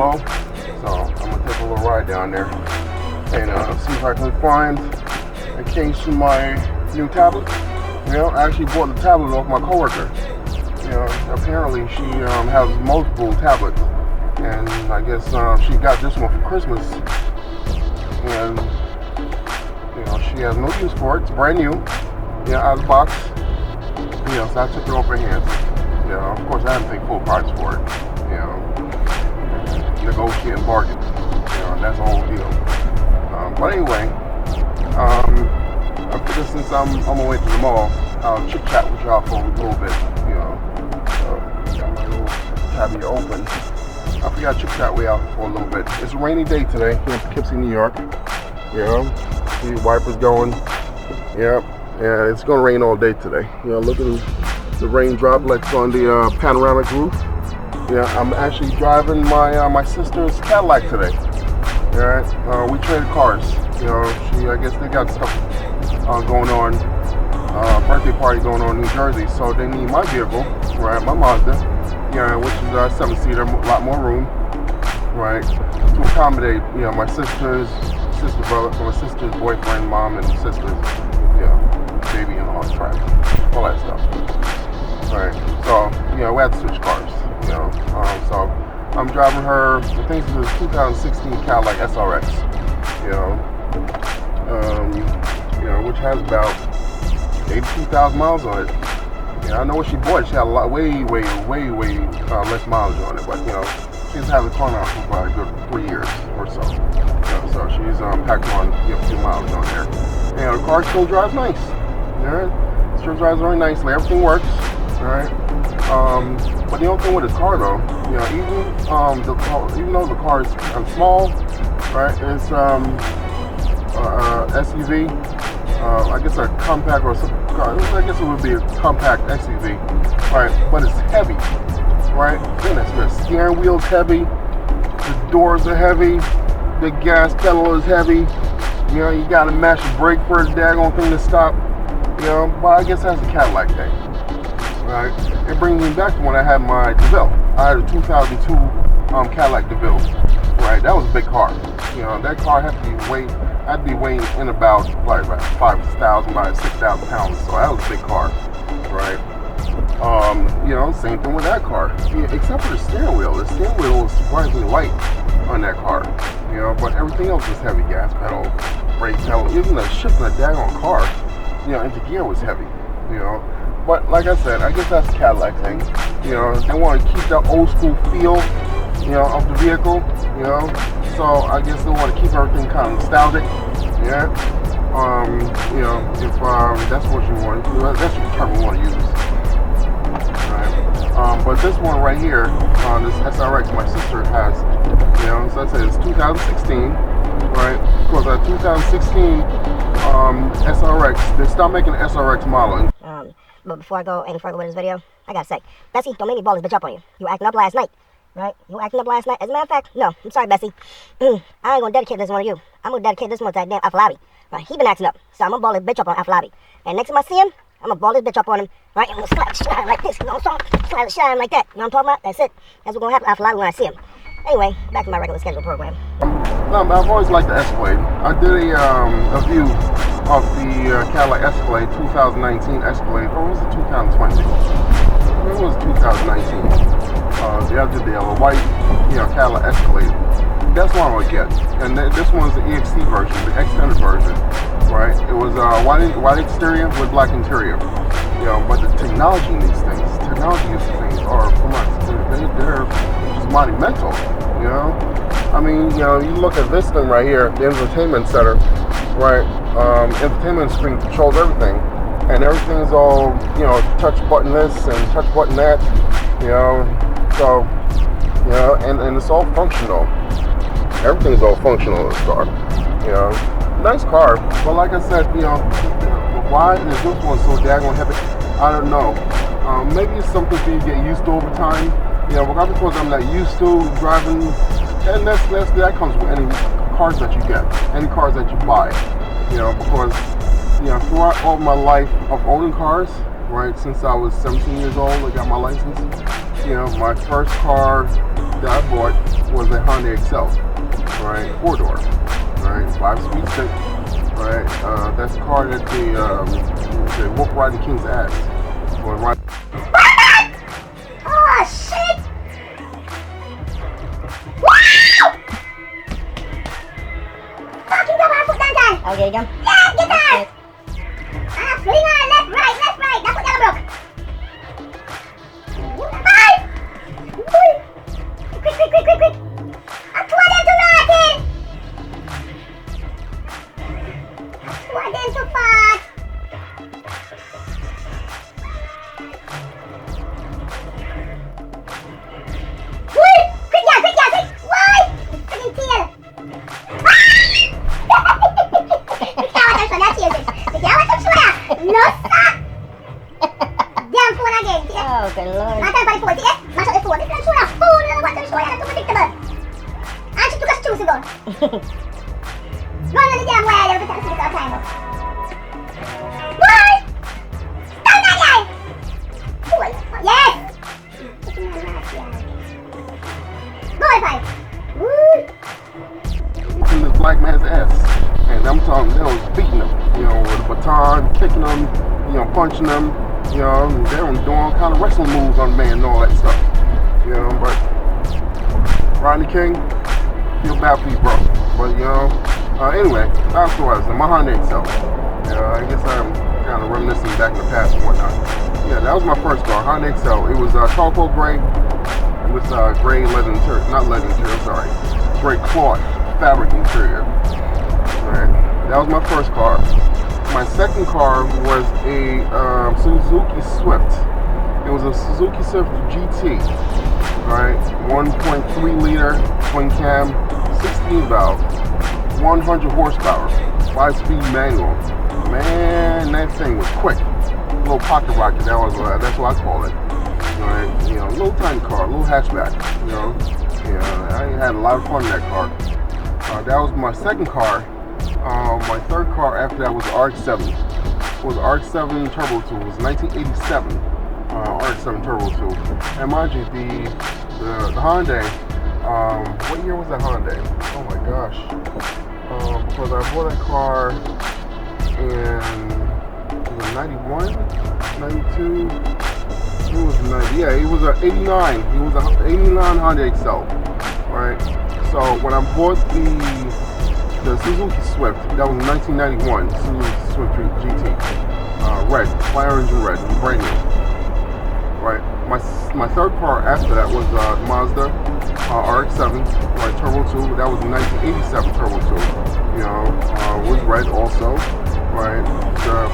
below. So I'm gonna take a little ride down there and see if I can find a case for my new tablet. You know, I actually bought the tablet off my coworker. You know, apparently she has multiple tablets, and I guess she got this one for Christmas, and you know, she has no use for it. It's brand new, you know, out of the box. You know, so I took it off her hands. You know, of course I haven't paid full price for it. You know, negotiate and bargain. You know, that's the whole deal. But anyway, I figured since I'm on my way to the mall, I'll chit chat with y'all for a little bit. You know, got my little tab here open. I figured I'd chit chat with y'all for a little bit. It's a rainy day today here in Poughkeepsie, New York. You know, see wipers going. Yep. Yeah, it's gonna rain all day today. You know, look at the rain droplets on the panoramic roof. Yeah, I'm actually driving my sister's Cadillac today. Alright, we traded cars. You know, I guess they got stuff going on, birthday party going on in New Jersey, so they need my vehicle, right? My Mazda, yeah, which is a 7-seater, a lot more room, right? To accommodate, you know, my sister brother, my sister's boyfriend, mom, and sister's, you know, baby and all that stuff. Right. So, you know, we had to switch cars, you know. So I'm driving her, I think it's a 2016 Cadillac SRX, you know, which has about 82,000 miles on it. Yeah, I know what she bought. She had a lot, way less mileage on it, but you know, she's had the car now for about a good 3 years or so. You know, so she's packed on, you know, a few miles on there. And the car still drives nice. Alright, still drives very nicely. Everything works. Alright. But the only thing with this car though, you know, even though the car is small, right? It's SUV. I guess a compact or some car. I guess it would be a compact SUV, right? But it's heavy, right? Goodness, the steering wheel's heavy, the doors are heavy, the gas pedal is heavy. You know, you gotta mash the brake for the daggone thing to stop. You know, but I guess that's a Cadillac thing, right? It brings me back to when I had my DeVille. I had a 2002 Cadillac DeVille, right? That was a big car. You know, that car had to be I'd be weighing in about 5,000, about 6,000 pounds. So that was a big car, right? You know, same thing with that car. Yeah, except for the steering wheel. The steering wheel was surprisingly light on that car. You know, but everything else was heavy. Gas pedal, brake pedal, even the shifting a daggone car, you know, into gear was heavy. You know, but like I said, I guess that's the Cadillac thing. You know, they want to keep that old school feel, you know, of the vehicle. You know, so I guess they want to keep everything kind of nostalgic. Yeah. You know, if that's what you want, that's the term you want to use. Right. But this one right here, this SRX my sister has, you know, so I said it's 2016, right? Because that 2016 SRX, they stopped making the SRX model. But before I go any further with this video, I gotta say, Bessie, don't make me ball this bitch up on you. You were acting up last night, right? You were acting up last night. As a matter of fact, no, I'm sorry, Bessie. I ain't gonna dedicate this one to you. I'm gonna dedicate this one to that damn Afalabi. Right? He been acting up, so I'm gonna ball this bitch up on Afalabi. And next time I see him, I'm gonna ball this bitch up on him, right? I'm gonna slap the shit out of him like this, you know what I'm saying? Slap the shit out of him like that. You know what I'm talking about? That's it. That's what's gonna happen to Afalabi when I see him. Anyway, back to my regular scheduled program. I've always liked the Escalade. I did a view of the Cadillac Escalade 2019 Escalade, or was it 2020? It was 2019. The other day, a white, you know, Cadillac Escalade. That's what I would get. And this one's the EXT version, the extended version, right? It was white exterior with black interior. You know, but the technology in these things are from us. They're just monumental. You know, I mean, you know, you look at this thing right here, the entertainment center, right? Entertainment screen controls everything, and everything's all, you know, touch button this and touch button that. You know, so you know, and it's all functional. Everything's all functional in this car. You know, nice car, but like I said, you know, why is this one so daggone heavy? I don't know. Maybe it's something that you get used to over time. You know, because I'm not used to driving, and that comes with any cars that you get, any cars that you buy. You know, because you know, throughout all my life of owning cars, right, since I was 17 years old, I got my license. You know, my first car that I bought was a Honda Excel, right, 4-door, right, 5-speed stick, right. That's the car that they whooped Rodney King's ass. Or Rodney. Oh shit! Wow! Fucking go on, put down there. Oh, there you go. Yeah, get that. Swing on, left, right. That's what yellow broke. Five. Quick. I'm toward them to rocket. Toward them too fast. Quick. Why? Freaking tail. Bitawan ang soda, cheers. Bitawan ang soda. No, stop. Damn phone again. Oh, good lord. Mata pa rin phone. Sige, masok yung phone. Ito lang soda. Phone na naman. Ito yung soda. Ito predictable. Ang situ ka sa chusi ko. Gawin na ni Jam. Wala. Ito sa sila tayo mo. Why? Stop na yan. Yes. Five. Whooping this black man's ass, and I'm talking, they was beating him, you know, with a baton, kicking him, you know, punching him, you know, and they were doing all kind of wrestling moves on the man and all that stuff, you know. But Rodney King, feel bad for you, bro. But you know, anyway, that's what I was. My Honda Excel. I guess I'm kind of reminiscing back in the past and whatnot. Yeah, that was my first car, Honda Excel. It was charcoal gray. With gray leather interior, not leather interior, sorry, gray cloth fabric interior. Right. That was my first car. My second car was a Suzuki Swift. It was a Suzuki Swift GT, right? 1.3 liter twin cam, 16 valve, 100 horsepower, 5-speed manual. Man, that thing was quick. Little pocket rocket. That's what I call it. Right, you know, a little tiny car, a little hatchback, you know. I had a lot of fun in that car. That was my second car. My third car after that was the RX-7. It was RX-7 Turbo 2. It was 1987 RX-7 Turbo 2. And mind you, the Hyundai, what year was that Hyundai? Oh my gosh. Because I bought that car in 91, 92. It was 90. Yeah, it was an 89. It was an 89 Honda Excel, right? So when I bought the Suzuki Swift, that was 1991 Suzuki Swift GT, red, fire engine red, brand new. Right. My third car after that was Mazda RX-7, right, Turbo 2. That was 1987 Turbo 2. You know, was red also, right?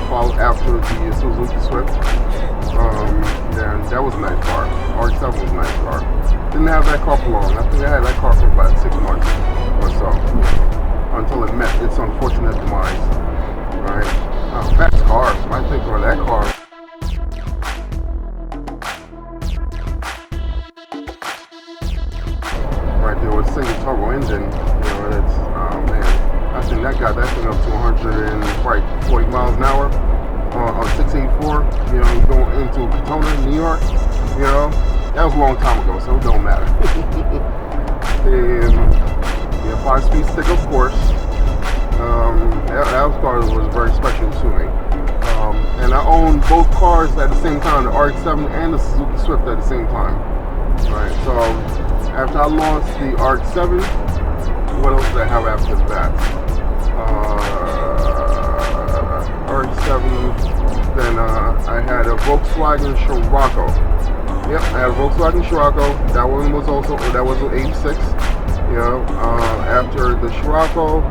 Followed after the Suzuki Swift. And that was a nice car. RX-7 was a nice car. Didn't have that car for long. I think I had that car for about 6 months or so, until it met its unfortunate demise. Right? Best car. I think for that car. Right there with a single turbo engine. You know, that's man. I think that got that thing up to 140 miles an hour. On 684, you know, going into Katona, New York, you know, that was a long time ago, so it don't matter. And, yeah, 5-speed stick, of course. That car was very special to me. And I owned both cars at the same time, the RX-7 and the Suzuki Swift at the same time. Right, so after I launched the RX-7, what else did I have after that? RX-7, then I had a Volkswagen Scirocco. Yep, I had a Volkswagen Scirocco. That one was an 86. You know, after the Scirocco,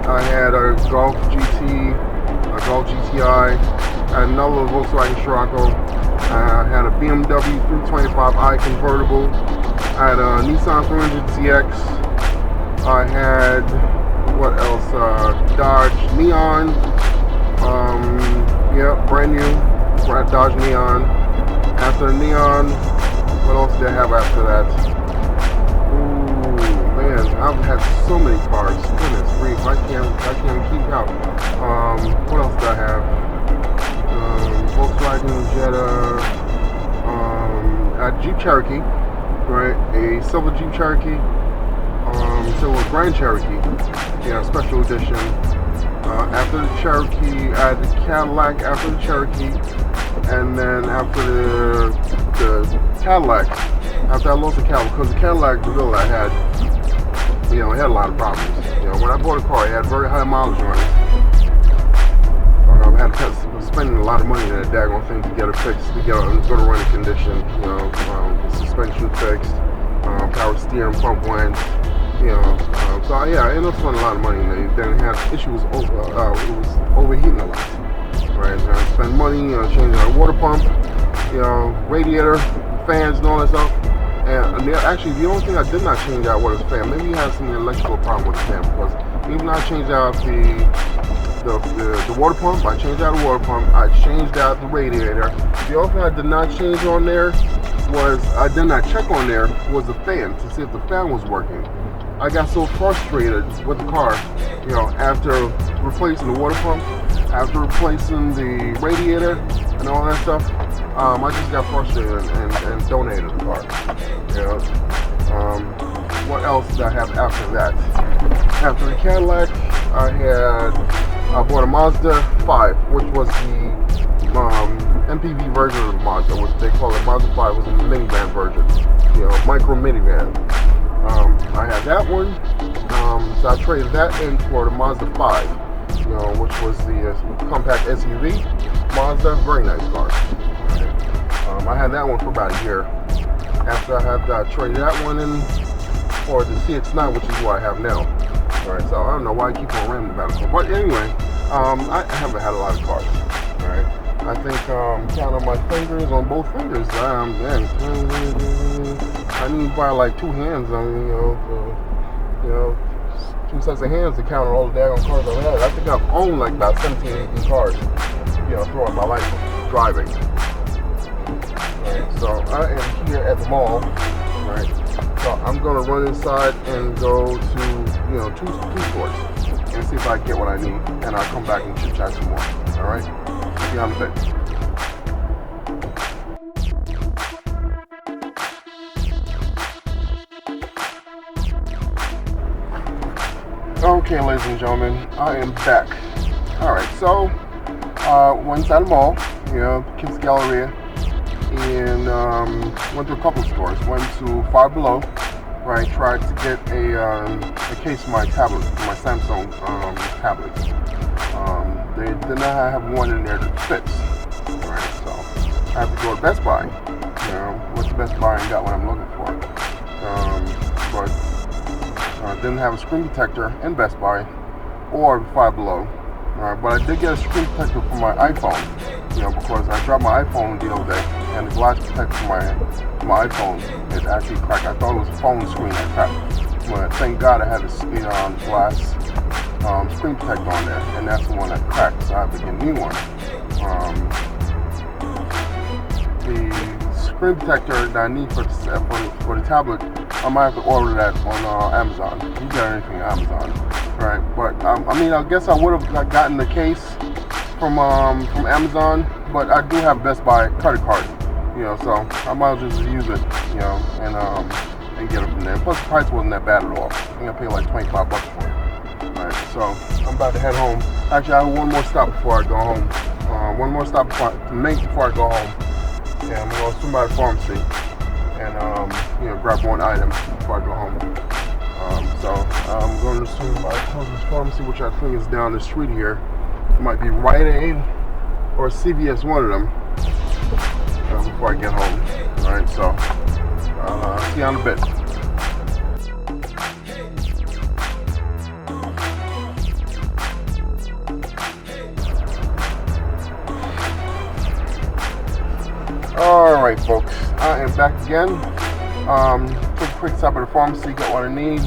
I had a Golf GT, a Golf GTI, I had another Volkswagen Scirocco. I had a BMW 325i convertible. I had a Nissan 300ZX. I had, what else? Dodge Neon. Yeah, brand new Dodge Neon. After the Neon, what else did I have after that? Ooh, man, I've had so many cars. Goodness grief, I can't keep count. What else did I have? Volkswagen Jetta, a Jeep Cherokee, right? A silver Jeep Cherokee. So it was Grand Cherokee, special edition. After the Cherokee, I had the Cadillac after the Cherokee, and then after the Cadillac, after I lost the Cadillac, because the Cadillac DeVille I had, it had a lot of problems. When I bought a car, it had very high mileage on it. I had to spend a lot of money on that daggone thing to get it fixed, to get it in good running condition. The suspension fixed, power steering pump went. So yeah, I ended up spending a lot of money. And then it had issues. It was overheating a lot. Right, I spent money changing the water pump, radiator, fans, and all that stuff. And actually, the only thing I did not change out was the fan. Maybe he had some electrical problem with the fan, because even though I changed out the water pump, I changed out the water pump, I changed out the radiator. The only thing I did not change on there was, I did not check on there, was the fan, to see if the fan was working. I got so frustrated with the car, after replacing the water pump, after replacing the radiator and all that stuff. I just got frustrated and donated the car. What else did I have after that? After the Cadillac, I bought a Mazda 5, which was the MPV version of the Mazda, which they call it Mazda 5, was a minivan version, micro minivan. I had that one, so I traded that in for the Mazda 5, which was the compact SUV Mazda, very nice car. I had that one for about a year. After I had traded that one in for the CX-9, which is what I have now. Alright, so I don't know why I keep on rambling about it. But anyway, I haven't had a lot of cars. Alright, I think count on my fingers, on both fingers. Man, I need to buy like two hands. Two sets of hands to count on all the daggone cars I've had. I think I've owned like about 17, 18 cars, throughout my life of driving. Right, so I am here at the mall. Right, so I'm gonna run inside and go to two stores and see if I get what I need, and I'll come back and chit chat some more. All right, see you on the bit. Okay, ladies and gentlemen, I am back. All right, so went inside the mall, Kids Galleria, and went to a couple of stores. Went to Five Below, where I tried to get a case for my tablet, for my Samsung tablet. They did not have one in there that fits. Right, so I have to go to Best Buy. Went to Best Buy and got what I'm looking for. But didn't have a screen protector in Best Buy or Five Below. But I did get a screen protector for my iPhone, because I dropped my iPhone the other day, and the glass protector for my iPhone, it actually cracked. I thought it was a phone screen that cracked, but thank God I had a glass screen protector on there, and that's the one that cracked, so I have to get a new one. The screen protector that I need for the tablet, I might have to order that on Amazon. You get anything on Amazon, right? But I guess I would have gotten the case from Amazon, but I do have Best Buy credit card, so I might as well just use it, and get it from there. Plus the price wasn't that bad at all. I think I paid like $25 for it. Alright, so I'm about to head home. Actually, I have one more stop before I go home. One more stop to make before I go home. Yeah, I'm going to swing by the pharmacy and grab one item before I go home. So I'm going to swing by the closest pharmacy, which I think is down the street here. It might be Rite Aid or CVS, one of them, before I get home. Alright, so I'll see you in a bit. Alright folks, I am back again. Took a quick stop at the pharmacy, got what I need.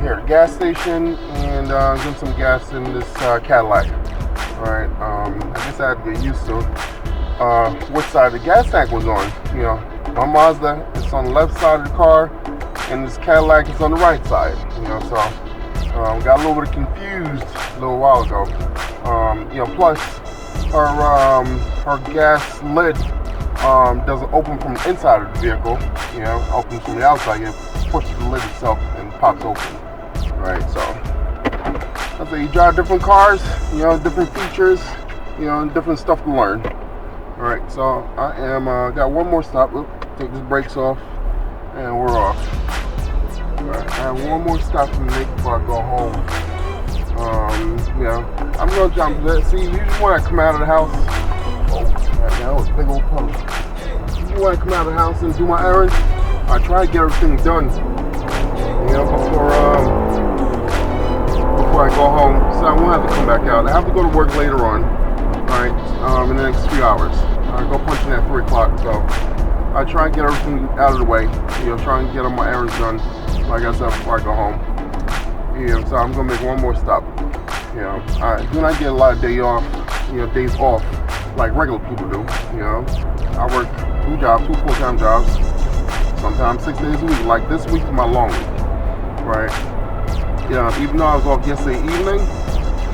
Here at the gas station, and get some gas in this Cadillac. Alright, I guess I had to get used to which side the gas tank was on. My Mazda is on the left side of the car, and this Cadillac is on the right side. So got a little bit confused a little while ago. Plus her gas lid doesn't open from the inside of the vehicle. Opens from the outside. You push the lid itself and pops open, right? So I say you drive different cars, different features, and different stuff to learn. All right, so I am got one more stop. Take these brakes off, and we're off. All right, I have one more stop to make before I go home. I'm gonna jump. See, usually when I come out of the house, that was a big old puddle. Usually when I come out of the house and do my errands, I try to get everything done, before I go home. So I won't have to come back out. I have to go to work later on, right? In the next 3 hours. I go punching at 3 o'clock. So I try and get everything out of the way. Try and get all my errands done, like I said, before I go home. So I'm gonna make one more stop. I do not get a lot of days off, like regular people do. I work 2 jobs, 2 full-time jobs, sometimes 6 days a week. Like this week's my long week, right? Even though I was off yesterday evening,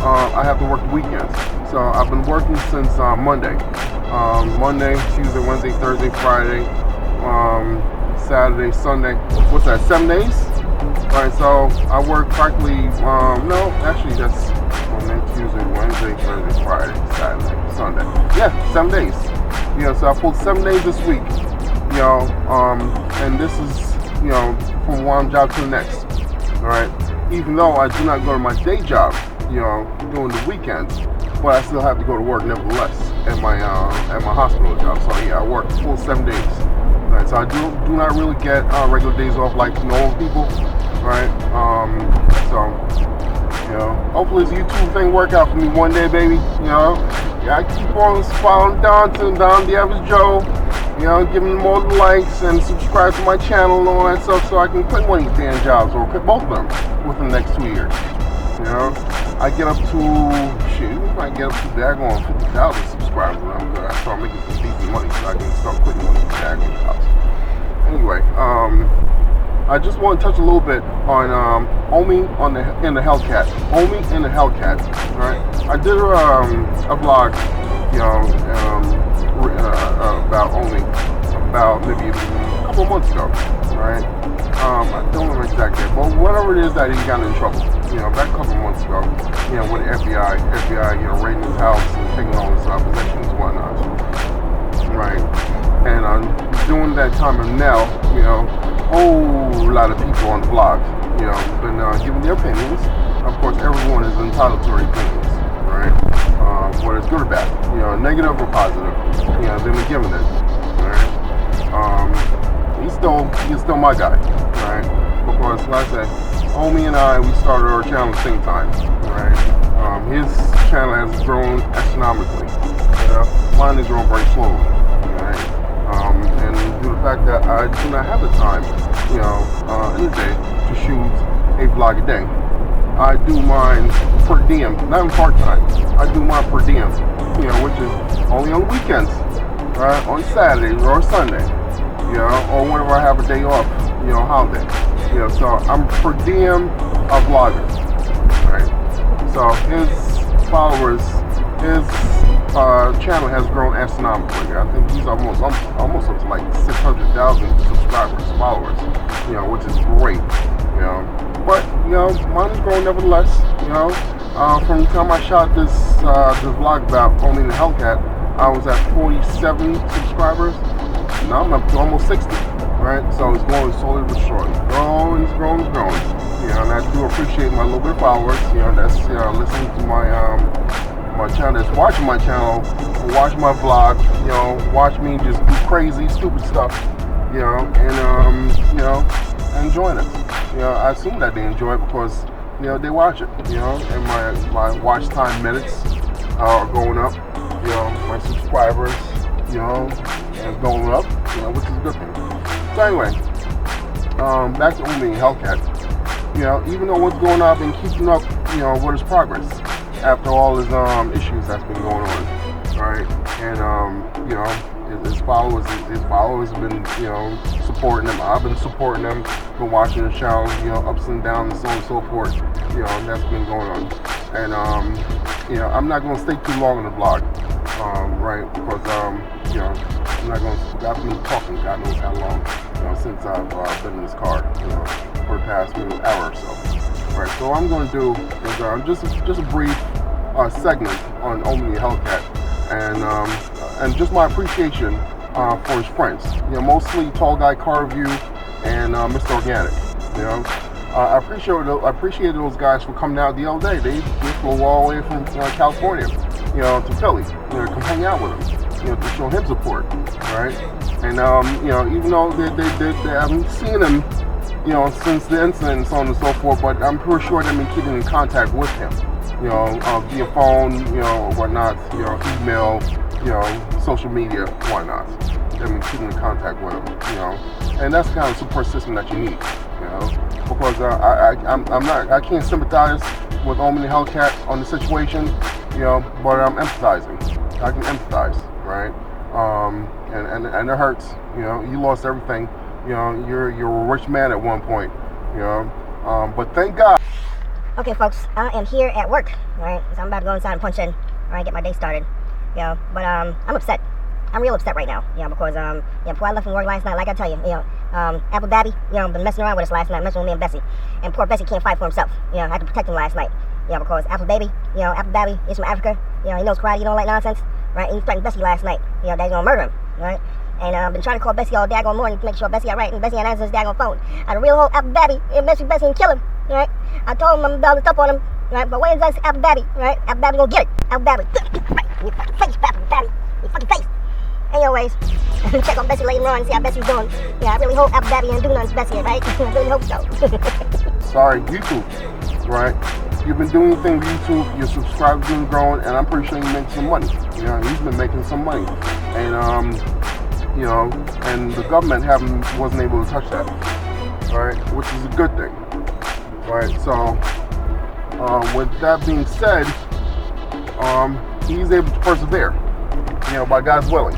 I have to work the weekends. So I've been working since Monday. Monday, Tuesday, Wednesday, Thursday, Friday, Saturday, Sunday. What's that? 7 days? Alright, so I work practically, that's Monday, Tuesday, Wednesday, Thursday, Friday, Saturday, Sunday. Yeah, 7 days. So I pulled 7 days this week. And this is, from one job to the next. Alright, even though I do not go to my day job, during the weekends, but I still have to go to work nevertheless at my hospital job. So yeah, I work full 7 days. Right, so I do not really get regular days off like normal people, right? Hopefully this YouTube thing work out for me one day, baby. I keep on spiraling down the average Joe. Giving them all the likes and subscribe to my channel and all that stuff, so I can quit one of these damn jobs or quit both of them within the next 2 years. I get up to daggone 50,000 subscribers. I start making some decent money, so I can start quitting one of these daggone jobs. Anyway, I just want to touch a little bit on Omi in the Hellcat. Omi in the Hellcat. Right? I did a vlog, about Omi about maybe a couple months ago. Right? I don't remember exactly, but whatever it is that he got in trouble. Back a couple months ago, with the FBI, raiding his house and taking all his possessions and whatnot. Right? And during that time of now, a whole lot of people on the blog, been giving their opinions. Of course, everyone is entitled to their opinions, right? Whether it's good or bad, negative or positive, they've been giving it, right? He's still my guy, right? Because, like I said, Omi and I, we started our channel at the same time, right? His channel has grown astronomically. Mine has grown very slowly, right? And due to the fact that I do not have the time, in the day to shoot a vlog a day, I do mine per diem, not even part-time. I do mine per diem, which is only on weekends, right? On Saturdays or Sunday, or whenever I have a day off, holiday. So I'm per diem a vlogger, right? So his followers, his channel has grown astronomically. I think he's almost up to like 600,000 subscribers, followers, which is great, But mine has grown nevertheless. From the time I shot this vlog about Omi the Hellcat, I was at 47 subscribers. Now I'm up to almost 60. Right, so it's going slowly but surely. It's growing. And I do appreciate my little bit of followers, that's listening to my channel, that's watching my channel, watch my vlog, watch me just do crazy, stupid stuff, and enjoying it. I assume that they enjoy it because they watch it, and my watch time minutes are going up, my subscribers, is going up, which is a good thing. So anyway, back to Omi and Hellcat. Even though what's going on, I've been keeping up, with his progress after all his issues that's been going on, right? And his followers have been, supporting him. I've been supporting him, been watching his channel, ups and downs and so on and so forth. That's been going on. And I'm not going to stay too long in the vlog, right? Because I've been talking God knows how long, since I've been in this car, for the past hour or so. All right, so what I'm going to do is just a brief segment on only Hellcat, and just my appreciation for his friends. Mostly Tall Guy Car Review and Mr. Organic. I appreciated those guys for coming out the other day. They flew all the way from California, to Philly, to come hang out with him, to show him support, right? And even though they haven't seen him, since the incident and so on and so forth, but I'm pretty sure they've been keeping in contact with him, via phone, whatnot, email, social media, whatnot. They've been keeping in contact with him, and that's the kind of support system that you need, because I can't sympathize with Omni Hellcat on the situation, but I'm empathizing. I can empathize, right? And it hurts. You lost everything. You're a rich man at one point. But thank God. Okay, folks, I am here at work. All right, so I'm about to go inside and punch in. All right, get my day started. But I'm upset. I'm real upset right now. Because before I left from work last night, like I tell you, Apple Daddy, been messing around with us last night, messing with me and Bessie, and poor Bessie can't fight for himself. I had to protect him last night. Because Apple Baby, Apple Daddy is from Africa. He knows karate. He don't like nonsense, right? And he threatened Bessie last night. That he's gonna murder him, right? And I've been trying to call Bessie all daggone morning to make sure Bessie alright, and Bessie ain't answering his daggone phone. I had a real old Apple Baby and Bessie and kill him, right? I told him I'm about to stop on him, right? But when is that Apple Baby, right? Apple Baby gonna get it. Apple Baby, right in your fucking face, Apple Baby, in your fucking face. Anyways, check on Bessie later on and see how Bessie's doing. I really hope Apple Baby ain't doing nothing to Bessie, right? I really hope so. Sorry, YouTube, right? You've been doing your thing with YouTube, your subscribers been growing, and I'm pretty sure you make some money. He's been making some money. And, and the government wasn't able to touch that, right? Which is a good thing, right? So, with that being said, he's able to persevere, by God's willing,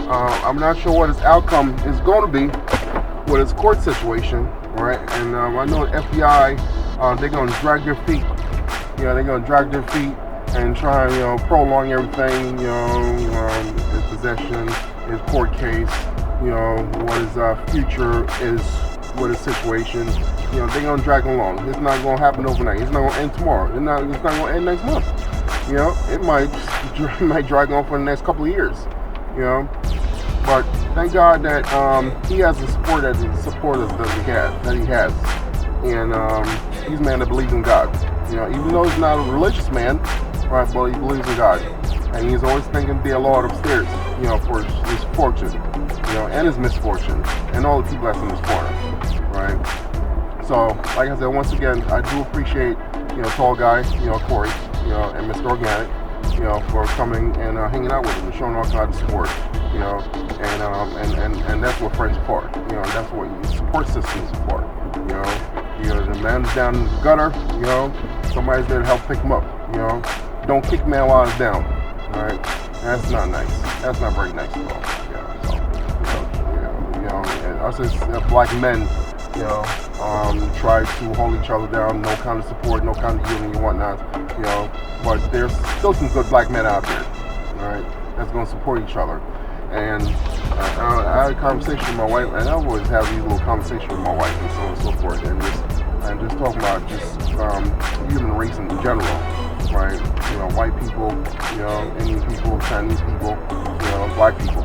I'm not sure what his outcome is going to be with his court situation, right? And I know the FBI, they're going to drag their feet, they're going to drag their feet and try and, prolong everything, his possession, his court case, what his future is with his situation. They're going to drag it along. It's not going to happen overnight. It's not going to end tomorrow. It's not going to end next month. It might drag on for the next couple of years. But thank God that he has the support that he has, and he's a man that believes in God. Even though he's not a religious man, right? But he believes in God, and he's always thinking, "Dear Lord upstairs," for his fortune, and his misfortune, and all the people that's in his corner, right? So, like I said, once again, I do appreciate, Tall Guy, Corey, and Mr. Organic, for coming and hanging out with him and showing all kinds of support, and that's what friends are for, that's what support systems are for, the man's down in the gutter, somebody's there to help pick him up, don't kick a man while he's down, alright, that's not nice, that's not very nice at all, and us as black men, try to hold each other down, no kind of support, no kind of healing and whatnot, but there's still some good black men out there, alright, that's going to support each other. And I had a conversation with my wife, and I always have these little conversations with my wife and so on and so forth, and just talking about just human race in general, right? White people, Indian people, Chinese people, black people,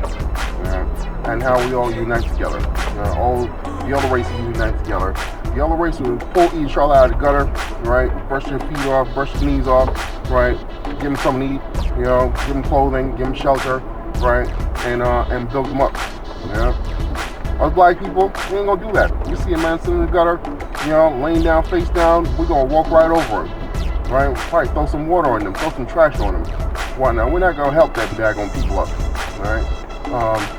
and how we all unite together. All the other races unite together. The other races will pull each other out of the gutter, right? Brush their feet off, brush their knees off, right? Give them something to eat, give them clothing, give them shelter, right? And build them up. Us black people, we ain't gonna do that. We see a man sitting in the gutter, laying down, face down, we're gonna walk right over him, right? Probably throw some water on them, throw some trash on them. Why not? We're not gonna help that daggone people up, right?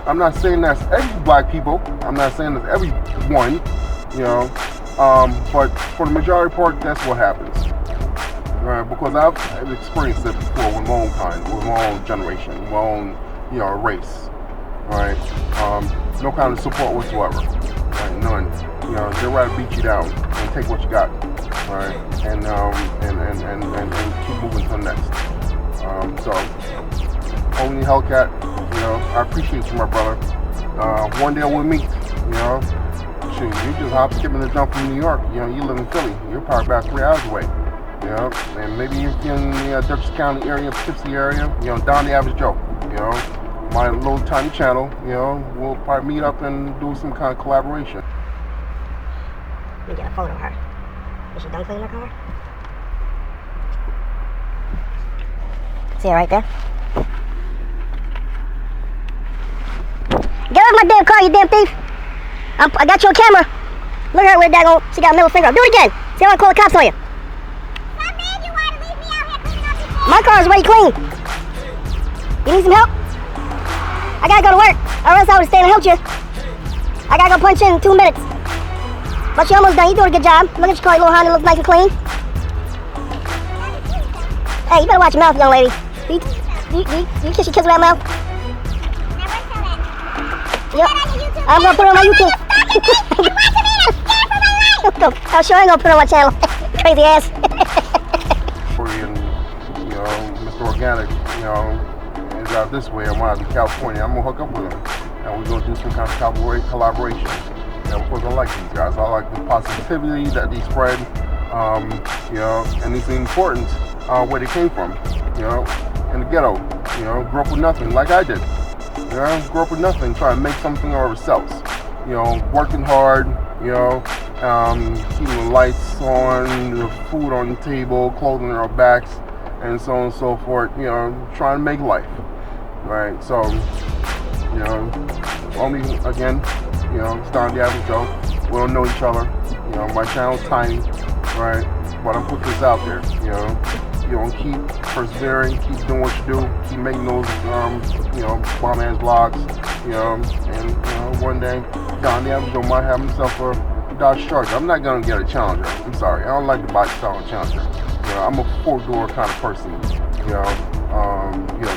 I'm not saying that's every black people. I'm not saying that's everyone, but for the majority part, that's what happens. Right? Because I've experienced it before with my own kind, with my own generation, with my own, race. Right? No kind of support whatsoever. Right? None. They'd rather beat you down and take what you got. Right? And keep moving to the next. So, only Hellcat. I appreciate you, my brother. One day we'll meet. shoot, you just hop, skip, and a jump from New York. You know, you live in Philly. You're probably about 3 hours away. You know, and maybe if you're in the Dutchess County area, Poughkeepsie area, you know, Don the Average Joe. You know, my little tiny channel. You know, we'll probably meet up and do some kind of collaboration. Let me get a photo of her. Is she done cleaning her car? See her right there? Get off my damn car, you damn thief! I got you on camera. Look at her with that on. She got a middle finger up. Do it again. See, I'm gonna call the cops on you. How bad you want to leave me out here cleaning up your My car is already clean. You need some help? I gotta go to work, or else I would stay and help you. I gotta go punch in 2 minutes. But you're almost done. You doing a good job. Look at your car, your little Honda looks nice and clean. Hey, you better watch your mouth, young lady. You kiss your kids with that mouth? Never saw that. Yep. Put it on your YouTube I'm gonna put it on my channel. YouTube. You're watching me and I'm scared for my life. I'm sure I ain't gonna put it on my channel. Crazy ass. And, you know, Mr. Organic, you know, is out this way. I'm out in California. I'm gonna hook up with him, and we're gonna do some kind of collaboration. And of course, I like these guys. I like the positivity that they spread. You know, and it's important where they came from. You know, in the ghetto. You know, grew up with nothing, like I did. You know, grew up with nothing, trying to make something of ourselves. You know, working hard. You know, keeping the lights on, the food on the table, clothing on our backs, and so on and so forth. You know, trying to make life, right? So, you know, only again, you know, it's Don the Average Joe. We don't know each other. You know, my channel's tiny, right? But I'm putting this out there. You know, keep persevering, keep doing what you do, keep making those, you know, bomb ass vlogs. You know, and you know, one day Don the Average Joe might have himself a Dodge Charger. I'm not gonna get a Challenger. I'm sorry. I don't like the body style of Challenger. You know, I'm a 4-door kind of person. You know,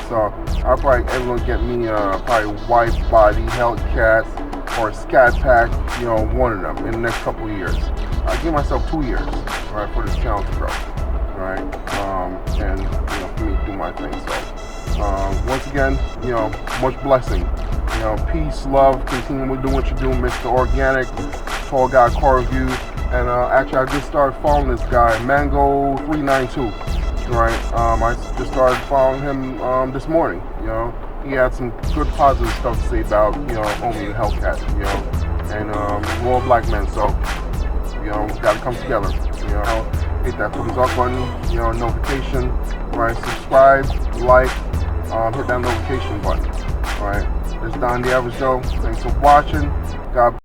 so I'll probably everyone get me probably white body Hellcat or a Scat Pack. You know, one of them in the next couple of years. I give myself 2 years, right, for this channel to grow, right, and you know, for me to do my thing. So once again, you know, much blessing. You know, peace, love, continue to do what you do, Mr. Organic, Tall Guy Car Review. And actually, I just started following this guy, Mango392, right? I just started following him this morning. You know, he had some good positive stuff to say about, you know, only the Hellcat, you know, and we're all black men, so, you know, we gotta come together. You know, hit that thumbs up button, you know, notification, right? Subscribe, like, hit that notification button, right? It's Don the Average Joe. Thanks for watching. God